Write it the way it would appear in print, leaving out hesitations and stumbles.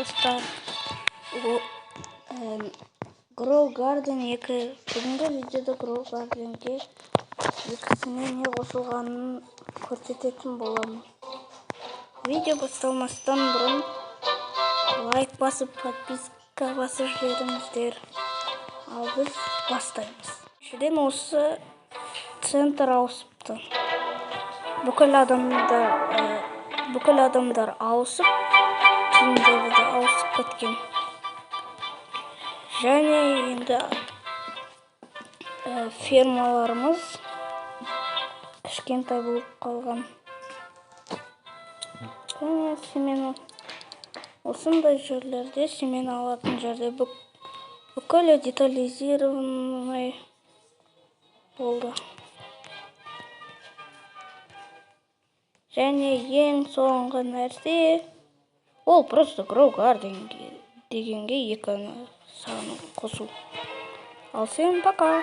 достар. Grow Garden 2. Бүгінгі видеода Grow Garden'ге екісіне не қосылғанын көрсететін боламын. Видео басталмастан бұрын лайк басып, подписка басып жіберіңіздер. Ал біз бастаймыз. Шеден осы центр ауысыпты. Бүкіл адамдар ауысып, киімдері де ауысып кеткен. Және енді фермаларымыз кішкентай болып қалған. Және семен осындай жерлерде, семен алатын жерде бүкіл детализированный болды. Және ең соңғы нәрсе ол просто Grow Garden дегенге екі санын қосу. Ал всем пока!